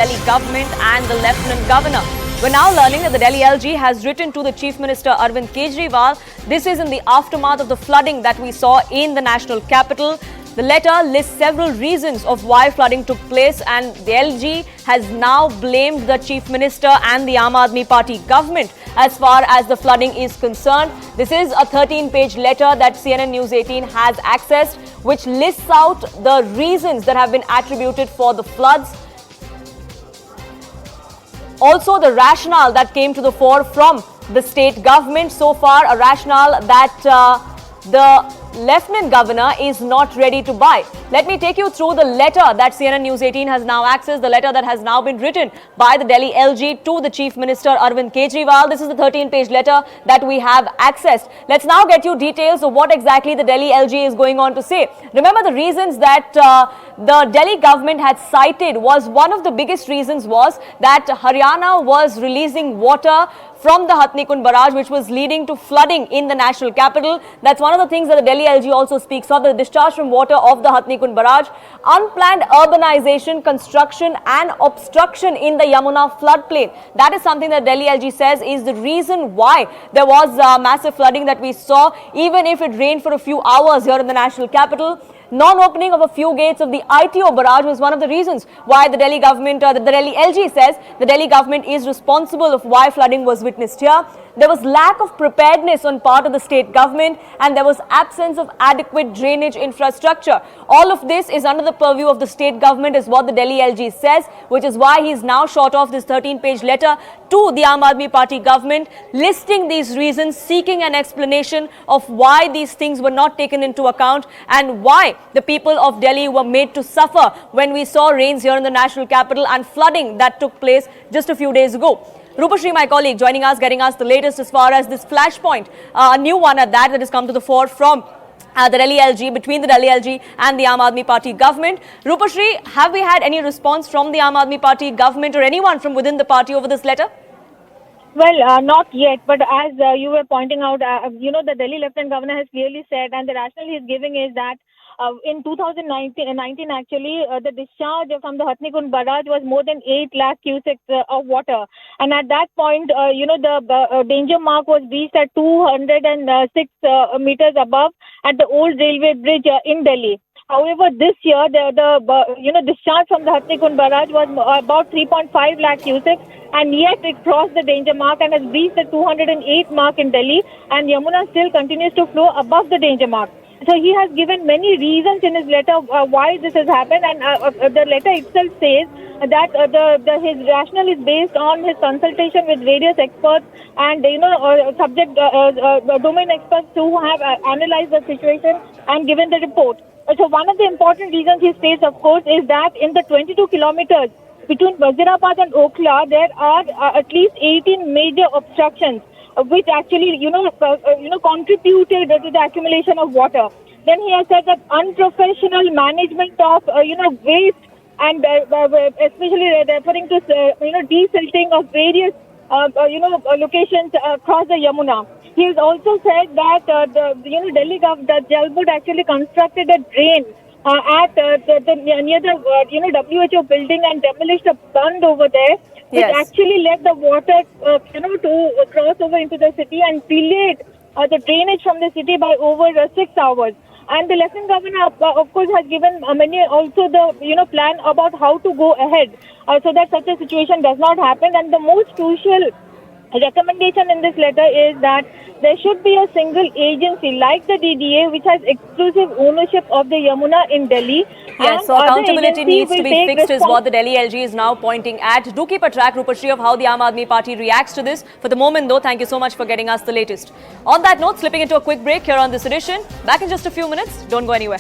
Delhi government and the Lieutenant Governor. We're now learning that the Delhi L-G has written to the Chief Minister Arvind Kejriwal. This is in the aftermath of the flooding that we saw in the national capital. The letter lists several reasons of why flooding took place, and the L-G has now blamed the Chief Minister and the Aam Aadmi Party government as far as the flooding is concerned. This is a 13-page letter that CNN News 18 has accessed, which lists out the reasons that have been attributed for the floods. Also, the rationale that came to the fore from the state government so far, a rationale that the Lieutenant Governor is not ready to buy. Let me take you through the letter that CNN News 18 has now accessed, the letter that has now been written by the Delhi L-G to the Chief Minister Arvind Kejriwal. This is the 13-page letter that we have accessed. Let's now get you details of what exactly the Delhi L-G is going on to say. Remember, the reasons that the Delhi government had cited was one of the biggest reasons was that Haryana was releasing water from the Hatnikund barrage, which was leading to flooding in the national capital. That's one of the things that the Delhi L-G also speaks of, the discharge from water of the Hatnikund barrage, unplanned urbanization, construction and obstruction in the Yamuna floodplain. That is something that Delhi L-G says is the reason why there was massive flooding that we saw, even if it rained for a few hours here in the national capital. Non-opening of a few gates of the ITO barrage was one of the reasons why the Delhi government, the Delhi L-G says the Delhi government is responsible of why flooding was witnessed here. There was lack of preparedness on part of the state government, and there was absence of adequate drainage infrastructure. All of this is under the purview of the state government, is what the Delhi L-G says, which is why he is now short of this 13-page letter to the Aam Aadmi Party government, listing these reasons, seeking an explanation of why these things were not taken into account and why the people of Delhi were made to suffer when we saw rains here in the national capital and flooding that took place just a few days ago. Rupashri, my colleague, joining us, getting us the latest as far as this Flashpoint, a new one at that has come to the fore from the Delhi L-G, between the Delhi L-G and the Aam Aadmi Party government. Rupashri, have we had any response from the Aam Aadmi Party government or anyone from within the party over this letter? Well, not yet, but as you were pointing out, the Delhi Lieutenant Governor has clearly said, and the rationale he is giving is that in 2019, actually, the discharge from the Hatnikund barrage was more than 8 lakh cusecs of water. And at that point, the danger mark was reached at 206 meters above at the old railway bridge in Delhi. However, this year, the discharge from the Hatnikund barrage was about 3.5 lakh cusecs, and yet it crossed the danger mark and has reached the 208 mark in Delhi, and Yamuna still continues to flow above the danger mark. So he has given many reasons in his letter why this has happened, and the letter itself says that his rationale is based on his consultation with various experts and subject domain experts who have analyzed the situation and given the report. So one of the important reasons he states, of course, is that in the 22 kilometers between Wazirabad and Okhla, there are at least 18 major obstructions, which actually, contributed to the accumulation of water. Then he has said that unprofessional management of, waste, and especially referring to, desilting of various, locations across the Yamuna. He has also said that Delhi government, the Jal Board actually constructed a drain at near the WHO building and demolished a bund over there, which actually led the water to cross over into the city and delayed the drainage from the city by over 6 hours. And the Lieutenant Governor, of course, has given many also the plan about how to go ahead so that such a situation does not happen. And the most crucial recommendation in this letter is that there should be a single agency like the DDA which has exclusive ownership of the Yamuna in Delhi. Yes, so accountability needs to be fixed is what the Delhi L-G is now pointing at. Do keep a track, Rupashri, of how the Aam Aadmi Party reacts to this. For the moment though, thank you so much for getting us the latest. On that note, slipping into a quick break here on this edition. Back in just a few minutes. Don't go anywhere.